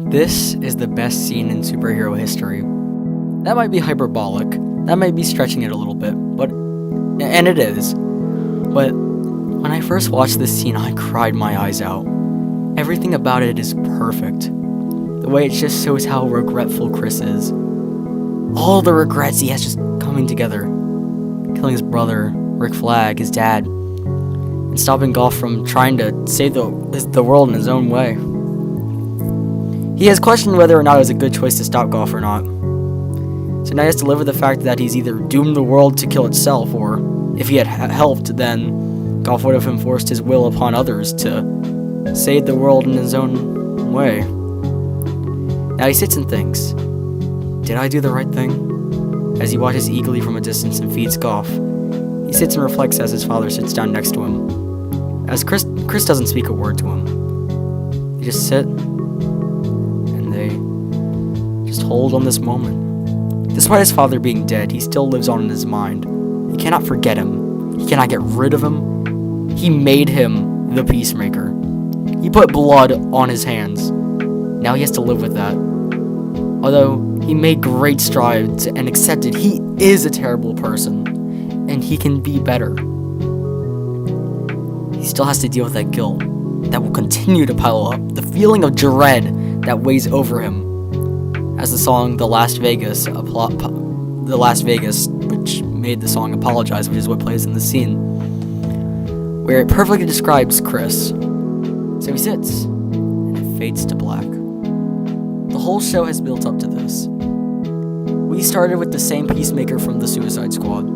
This is the best scene in superhero history. That might be hyperbolic. That might be stretching it a little bit, and it is. But when I first watched this scene, I cried my eyes out. Everything about it is perfect. The way it just shows how regretful Chris is. All the regrets he has just coming together. Killing his brother, Rick Flag, his dad, and stopping Goff from trying to save the world in his own way. He has questioned whether or not it was a good choice to stop Goff or not. So now he has to live with the fact that he's either doomed the world to kill itself, or if he had helped, then Goff would have enforced his will upon others to save the world in his own way. Now he sits and thinks, did I do the right thing? As he watches eagerly from a distance and feeds Goff, he sits and reflects as his father sits down next to him. As Chris doesn't speak a word to him. They just sit and they just hold on this moment. Despite his father being dead, he still lives on in his mind. He cannot forget him. He cannot get rid of him. He made him the Peacemaker. He put blood on his hands. Now he has to live with that. Although he made great strides and accepted he is a terrible person and he can be better, he still has to deal with that guilt that will continue to pile up. The feeling of dread that weighs over him. As the song The Last Vegas, which made the song Apologize, which is what plays in the scene, where it perfectly describes Chris. So he sits, and it fades to black. The whole show has built up to this. We started with the same Peacemaker from the Suicide Squad.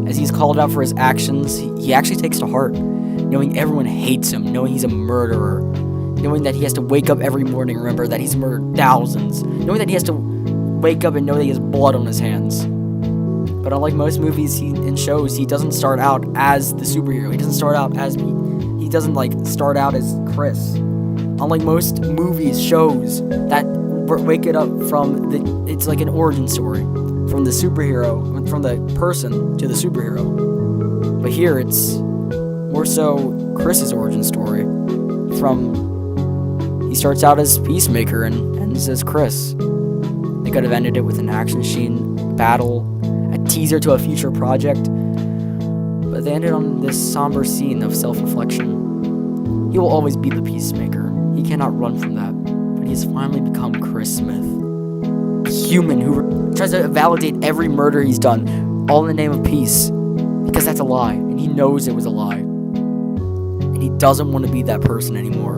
As he's called out for his actions, he actually takes to heart, knowing everyone hates him, knowing he's a murderer, knowing that he has to wake up every morning and remember that he's murdered thousands, knowing that he has to wake up and know that he has blood on his hands. But unlike most movies and shows, he doesn't start out as the superhero. He doesn't start out as start out as Chris. Unlike most movies, shows that wake it up from it's like an origin story from the superhero, from the person to the superhero. But here it's more so Chris's origin story. He starts out as Peacemaker and ends as Chris. They could have ended it with an action scene, battle, a teaser to a future project, but they ended on this somber scene of self-reflection. He will always be the Peacemaker. He cannot run from that, but he has finally become Chris Smith. A human who tries to validate every murder he's done, all in the name of peace, because that's a lie, and he knows it was a lie. And he doesn't want to be that person anymore.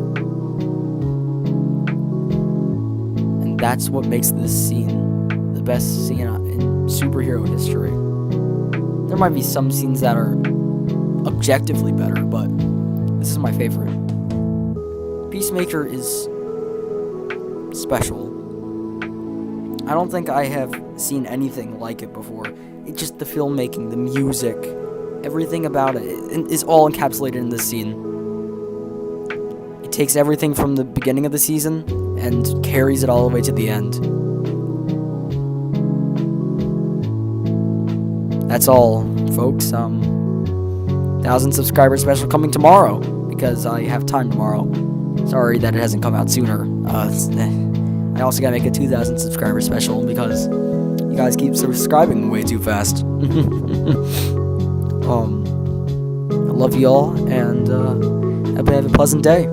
And that's what makes this scene the best scene in superhero history. There might be some scenes that are objectively better, but this is my favorite. Peacemaker is special. I don't think I have seen anything like it before. It's just the filmmaking, the music, everything about it is all encapsulated in this scene. It takes everything from the beginning of the season and carries it all the way to the end. That's all, folks. 1,000 subscriber special coming tomorrow because I have time tomorrow. Sorry that it hasn't come out sooner. I also gotta make a 2,000 subscriber special because you guys keep subscribing way too fast. I love you all, and hope you have a pleasant day.